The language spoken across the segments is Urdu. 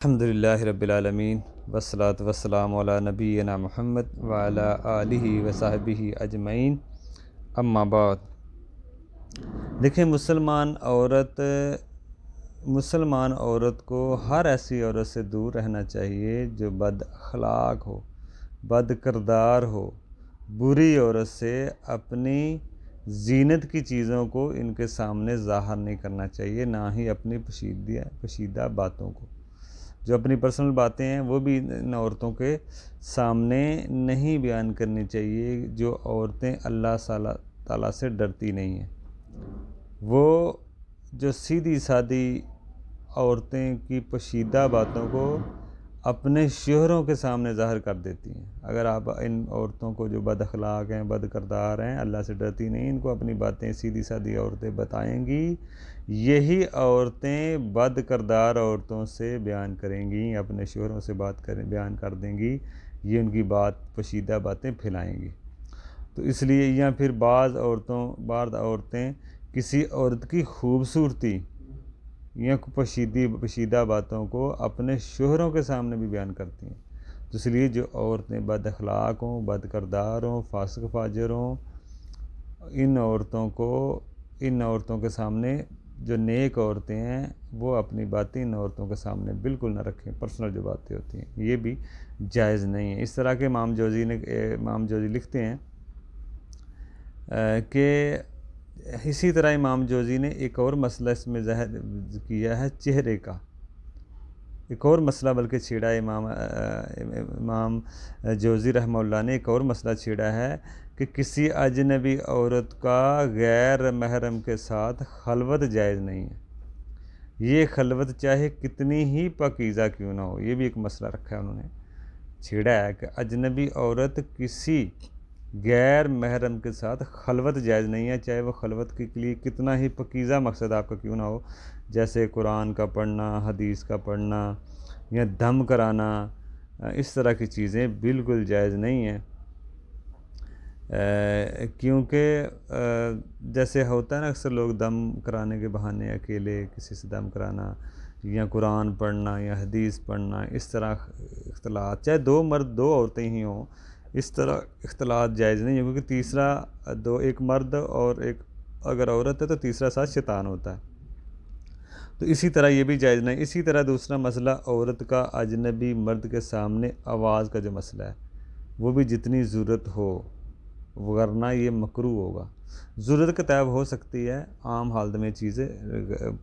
الحمدللہ رب العالمین والصلاة والسلام علی نبینا محمد وعلی آلہ وصحبہ اجمعین، اما بعد۔ دیکھیں، مسلمان عورت کو ہر ایسی عورت سے دور رہنا چاہیے جو بد اخلاق ہو، بد کردار ہو۔ بری عورت سے اپنی زینت کی چیزوں کو ان کے سامنے ظاہر نہیں کرنا چاہیے، نہ ہی اپنی پوشیدہ باتوں کو۔ جو اپنی پرسنل باتیں ہیں وہ بھی ان عورتوں کے سامنے نہیں بیان کرنی چاہیے۔ جو عورتیں اللہ تعالیٰ سے ڈرتی نہیں ہیں، وہ جو سیدھی سادی عورتیں کی پوشیدہ باتوں کو اپنے شوہروں کے سامنے ظاہر کر دیتی ہیں۔ اگر آپ ان عورتوں کو جو بد اخلاق ہیں، بد کردار ہیں، اللہ سے ڈرتی نہیں، ان کو اپنی باتیں سیدھی سادی عورتیں بتائیں گی، یہی عورتیں بد کردار عورتوں سے بیان کریں گی، اپنے شوہروں سے بیان کر دیں گی، یہ ان کی پوشیدہ باتیں پھیلائیں گی۔ تو اس لیے یا پھر بعض عورتیں کسی عورت کی خوبصورتی یا پوشیدہ باتوں کو اپنے شوہروں کے سامنے بھی بیان کرتی ہیں۔ تو اس لیے جو عورتیں بد اخلاق ہوں، بد کردار ہوں، فاسق فاجر ہوں، ان عورتوں کے سامنے جو نیک عورتیں ہیں وہ اپنی باتیں ان عورتوں کے سامنے بالکل نہ رکھیں۔ پرسنل جو باتیں ہوتی ہیں یہ بھی جائز نہیں ہے۔ اس طرح کے امام جوزی لکھتے ہیں کہ اسی طرح امام جوزی نے ایک اور مسئلہ اس میں ظاہر کیا ہے، چہرے کا ایک اور مسئلہ بلکہ چھیڑا ہے امام جوزی رحمہ اللہ نے۔ ایک اور مسئلہ چھیڑا ہے کہ کسی اجنبی عورت کا غیر محرم کے ساتھ خلوت جائز نہیں ہے۔ یہ خلوت چاہے کتنی ہی پاکیزہ کیوں نہ ہو، یہ بھی ایک مسئلہ رکھا ہے، انہوں نے چھیڑا ہے کہ اجنبی عورت کسی غیر محرم کے ساتھ خلوت جائز نہیں ہے، چاہے وہ خلوت کے لیے کتنا ہی پاکیزہ مقصد آپ کا کیوں نہ ہو، جیسے قرآن کا پڑھنا، حدیث کا پڑھنا یا دم کرانا، اس طرح کی چیزیں بالکل جائز نہیں ہیں۔ کیونکہ جیسے ہوتا ہے نا، اکثر لوگ دم کرانے کے بہانے اکیلے کسی سے دم کرانا یا قرآن پڑھنا یا حدیث پڑھنا، اس طرح اختلاط، چاہے دو مرد دو عورتیں ہی ہوں، اس طرح اختلاط جائز نہیں ہے، کیونکہ تیسرا ایک مرد اور ایک اگر عورت ہے تو تیسرا ساتھ شیطان ہوتا ہے۔ تو اسی طرح یہ بھی جائز نہیں۔ اسی طرح دوسرا مسئلہ عورت کا اجنبی مرد کے سامنے آواز کا جو مسئلہ ہے، وہ بھی جتنی ضرورت ہو، ورنہ یہ مکروہ ہوگا۔ ضرورت کے تحت ہو سکتی ہے، عام حالت میں چیزیں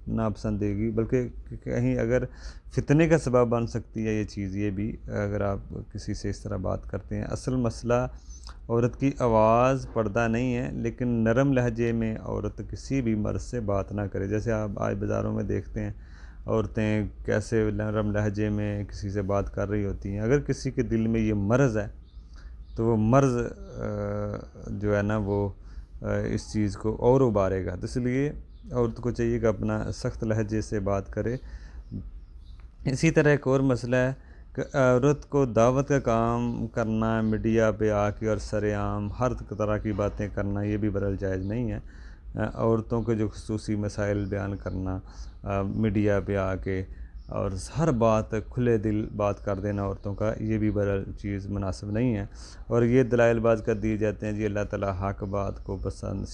ناپسندیدگی، بلکہ کہیں اگر فتنے کا سبب بن سکتی ہے یہ چیز، یہ بھی اگر آپ کسی سے اس طرح بات کرتے ہیں۔ اصل مسئلہ عورت کی آواز پردہ نہیں ہے، لیکن نرم لہجے میں عورت کسی بھی مرد سے بات نہ کرے۔ جیسے آپ آج بازاروں میں دیکھتے ہیں عورتیں کیسے نرم لہجے میں کسی سے بات کر رہی ہوتی ہیں۔ اگر کسی کے دل میں یہ مرض ہے تو وہ مرض جو ہے نا وہ اس چیز کو اور ابھارے گا۔ تو اس لیے عورت کو چاہیے کہ اپنا سخت لہجے سے بات کرے۔ اسی طرح ایک اور مسئلہ ہے کہ عورت کو دعوت کا کام کرنا، میڈیا پہ آ کے اور سر عام ہر طرح کی باتیں کرنا، یہ بھی برحال جائز نہیں ہے۔ عورتوں کے جو خصوصی مسائل بیان کرنا میڈیا پہ آ کے اور ہر بات کھلے دل بات کر دینا عورتوں کا، یہ بھی برحال چیز مناسب نہیں ہے۔ اور یہ دلائل باز کر دیے جاتے ہیں، جی اللہ تعالیٰ حق بات کو پسند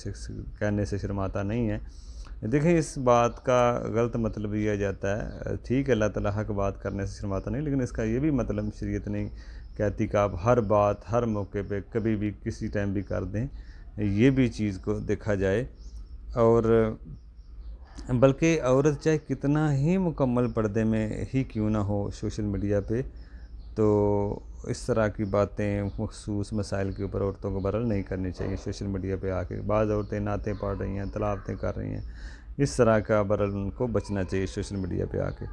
کہنے سے شرماتا نہیں ہے۔ دیکھیں، اس بات کا غلط مطلب لیا جاتا ہے۔ ٹھیک ہے، اللہ تعالیٰ حق بات کرنے سے شرماتا نہیں، لیکن اس کا یہ بھی مطلب شریعت نہیں کہتی کہ آپ ہر بات ہر موقع پہ کبھی بھی کسی ٹائم بھی کر دیں، یہ بھی چیز کو دیکھا جائے۔ اور بلکہ عورت چاہے کتنا ہی مکمل پردے میں ہی کیوں نہ ہو سوشل میڈیا پہ، تو اس طرح کی باتیں مخصوص مسائل کے اوپر عورتوں کو برحال نہیں کرنی چاہیے سوشل میڈیا پہ آ کے۔ بعض عورتیں نعتیں پڑھ رہی ہیں، تلاوتیں کر رہی ہیں، اس طرح کا برحال ان کو بچنا چاہیے سوشل میڈیا پہ آ کے۔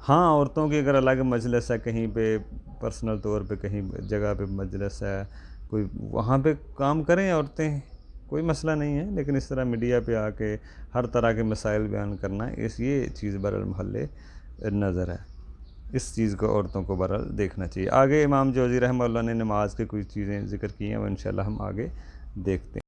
ہاں، عورتوں کی اگر الگ مجلس ہے کہیں پہ، پرسنل طور پہ کہیں جگہ پہ مجلس ہے کوئی، وہاں پہ کام کریں عورتیں، کوئی مسئلہ نہیں ہے، لیکن اس طرح میڈیا پہ آ کے ہر طرح کے مسائل بیان کرنا، یہ چیز برحال محل نظر ہے۔ اس چیز کو عورتوں کو برحال دیکھنا چاہیے۔ آگے امام جوزی رحمہ اللہ نے نماز کے کچھ چیزیں ذکر کی ہیں، وہ انشاءاللہ ہم آگے دیکھتے ہیں۔